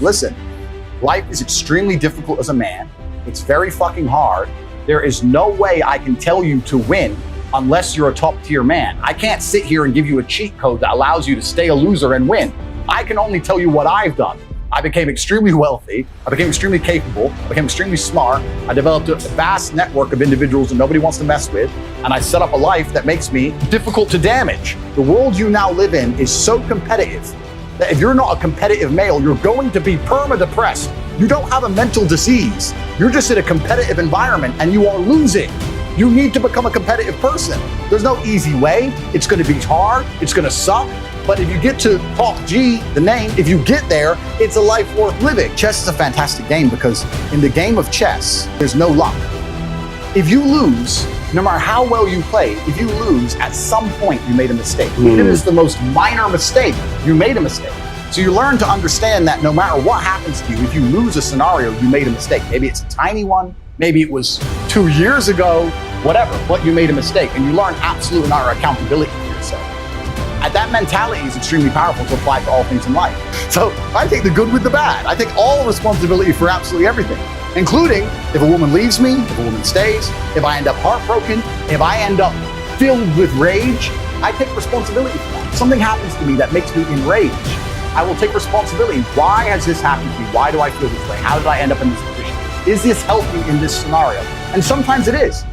Listen, life is extremely difficult as a man. It's very fucking hard. There is no way I can tell you to win unless you're a top tier man. I can't sit here and give you a cheat code that allows you to stay a loser and win. I can only tell you what I've done. I became extremely wealthy. I became extremely capable. I became extremely smart. I developed a vast network of individuals that nobody wants to mess with. And I set up a life that makes me difficult to damage. The world you now live in is so competitive that if you're not a competitive male, you're going to be perma-depressed. You don't have a mental disease. You're just in a competitive environment and you are losing. You need to become a competitive person. There's no easy way. It's gonna be hard, it's gonna suck, but if you get to top G, the name, if you get there, it's a life worth living. Chess is a fantastic game because in the game of chess, there's no luck. If you lose, no matter how well you play, if you lose, at some point you made a mistake. Even if it's the most minor mistake, you made a mistake. So you learn to understand that no matter what happens to you, if you lose a scenario, you made a mistake. Maybe it's a tiny one, maybe it was 2 years ago, whatever, but you made a mistake. And you learn absolute and utter accountability for yourself. And that mentality is extremely powerful to apply to all things in life. So I take the good with the bad. I take all responsibility for absolutely everything, including if a woman leaves me, if a woman stays, if I end up heartbroken, if I end up filled with rage, I take responsibility for that. If something happens to me that makes me enraged, I will take responsibility. Why has this happened to me? Why do I feel this way? How did I end up in this position? Is this healthy in this scenario? And sometimes it is.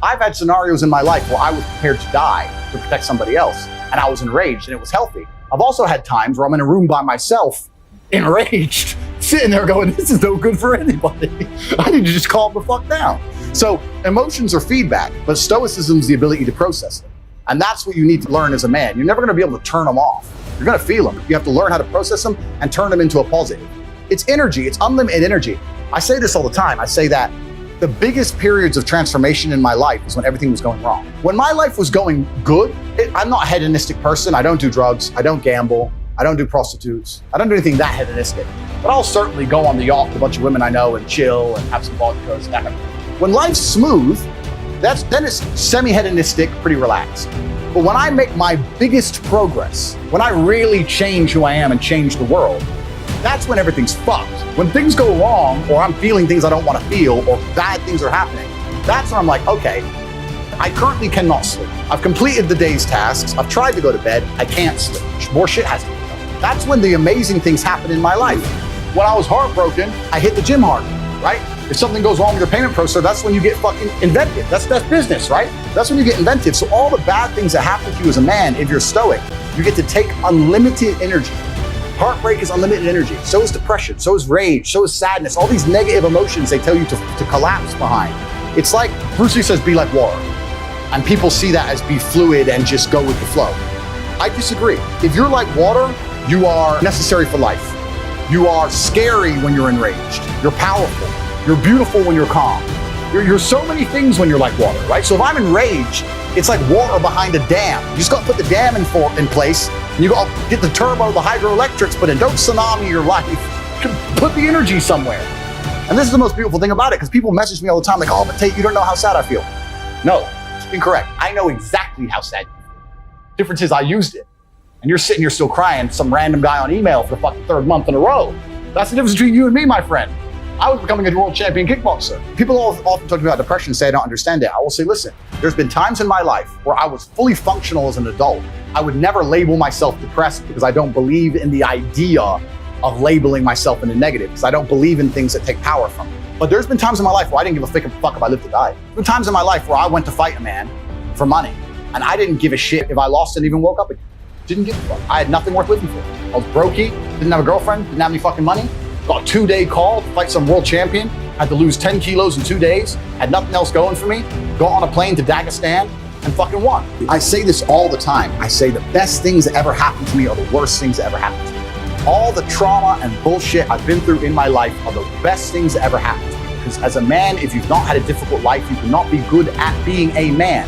I've had scenarios in my life where I was prepared to die to protect somebody else, and I was enraged, and it was healthy. I've also had times where I'm in a room by myself, enraged, sitting there going, this is no good for anybody. I need to just calm the fuck down. So emotions are feedback, but stoicism is the ability to process them. And that's what you need to learn as a man. You're never gonna be able to turn them off. You're gonna feel them. You have to learn how to process them and turn them into a positive. It's energy, it's unlimited energy. I say this all the time. I say that the biggest periods of transformation in my life is when everything was going wrong. When my life was going good, I'm not a hedonistic person. I don't do drugs, I don't gamble, I don't do prostitutes. I don't do anything that hedonistic. But I'll certainly go on the yacht with a bunch of women I know and chill and have some vodkas. When life's smooth, then it's semi-hedonistic, pretty relaxed. But when I make my biggest progress, when I really change who I am and change the world, that's when everything's fucked. When things go wrong, or I'm feeling things I don't want to feel, or bad things are happening, that's when I'm like, okay, I currently cannot sleep. I've completed the day's tasks. I've tried to go to bed. I can't sleep. More shit has to be done. That's when the amazing things happen in my life. When I was heartbroken, I hit the gym hard, right? If something goes wrong with your payment processor, that's when you get fucking inventive. That's business, right? That's when you get inventive. So all the bad things that happen to you as a man, if you're stoic, you get to take unlimited energy. Heartbreak is unlimited energy. So is depression, so is rage, so is sadness. All these negative emotions they tell you to collapse behind. It's like, Bruce Lee says, be like water. And people see that as be fluid and just go with the flow. I disagree. If you're like water, you are necessary for life. You are scary when you're enraged. You're powerful. You're beautiful when you're calm. You're so many things when you're like water, right? So if I'm enraged, it's like water behind a dam. You just got to put the dam in place, and you got to get the turbo, the hydroelectrics put in. Don't tsunami your life. Put the energy somewhere. And this is the most beautiful thing about it, because people message me all the time like, oh, but Tate, you don't know how sad I feel. No, it's incorrect. I know exactly how sad you feel. Difference is I used it. And you're sitting here still crying, some random guy on email for the fucking 3rd month in a row. That's the difference between you and me, my friend. I was becoming a world champion kickboxer. People often talk about depression and say I don't understand it. I will say, listen, there's been times in my life where I was fully functional as an adult. I would never label myself depressed because I don't believe in the idea of labeling myself in a negative, because I don't believe in things that take power from me. But there's been times in my life where I didn't give a fuck if I lived or died. There's been times in my life where I went to fight a man for money, and I didn't give a shit if I lost and even woke up again. Didn't give a fuck. I had nothing worth living for. I was brokey, didn't have a girlfriend, didn't have any fucking money. Got a 2-day call to fight some world champion. Had to lose 10 kilos in 2 days. Had nothing else going for me. Got on a plane to Dagestan and fucking won. I say this all the time. I say the best things that ever happened to me are the worst things that ever happened to me. All the trauma and bullshit I've been through in my life are the best things that ever happened to me. Because as a man, if you've not had a difficult life, you cannot be good at being a man.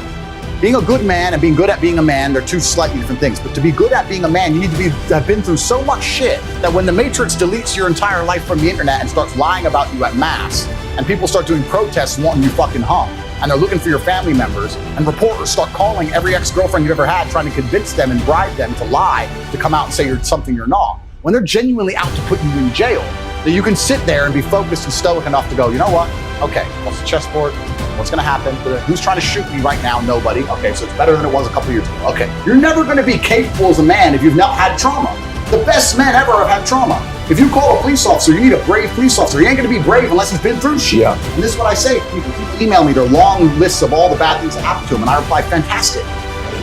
Being a good man and being good at being a man, they're two slightly different things. But to be good at being a man, you need to have been through so much shit that when the Matrix deletes your entire life from the internet and starts lying about you at mass, and people start doing protests wanting you fucking hung, and they're looking for your family members, and reporters start calling every ex-girlfriend you've ever had, trying to convince them and bribe them to lie, to come out and say you're something you're not. when they're genuinely out to put you in jail, that you can sit there and be focused and stoic enough to go, you know what? Okay, what's the chessboard? What's gonna happen? Who's trying to shoot me right now? Nobody. Okay, so it's better than it was a couple years ago. Okay, you're never gonna be capable as a man if you've not had trauma. The best men ever have had trauma. If you call a police officer, you need a brave police officer. He ain't gonna be brave unless he's been through shit. Yeah. And this is what I say. People email me their long lists of all the bad things that happened to them, and I reply, fantastic.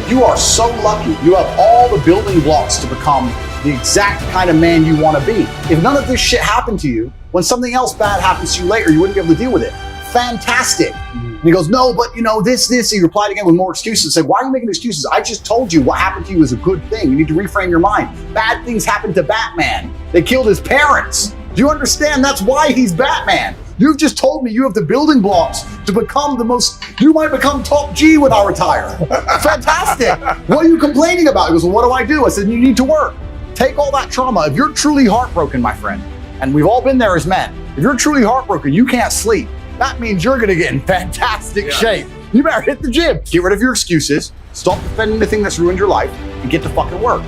You are so lucky. You have all the building blocks to become the exact kind of man you want to be. If none of this shit happened to you, when something else bad happens to you later, you wouldn't be able to deal with it. Fantastic. And he goes, no, but you know, this. He replied again with more excuses. Said, why are you making excuses? I just told you what happened to you is a good thing. You need to reframe your mind. Bad things happened to Batman. They killed his parents. Do you understand? That's why he's Batman. You've just told me you have the building blocks to become you might become top G when I retire. Fantastic. What are you complaining about? He goes, well, what do? I said, you need to work. Take all that trauma. If you're truly heartbroken, my friend, and we've all been there as men, if you're truly heartbroken, you can't sleep. That means you're gonna get in fantastic shape. You better hit the gym. Get rid of your excuses, stop defending the thing that's ruined your life, and get to fucking work.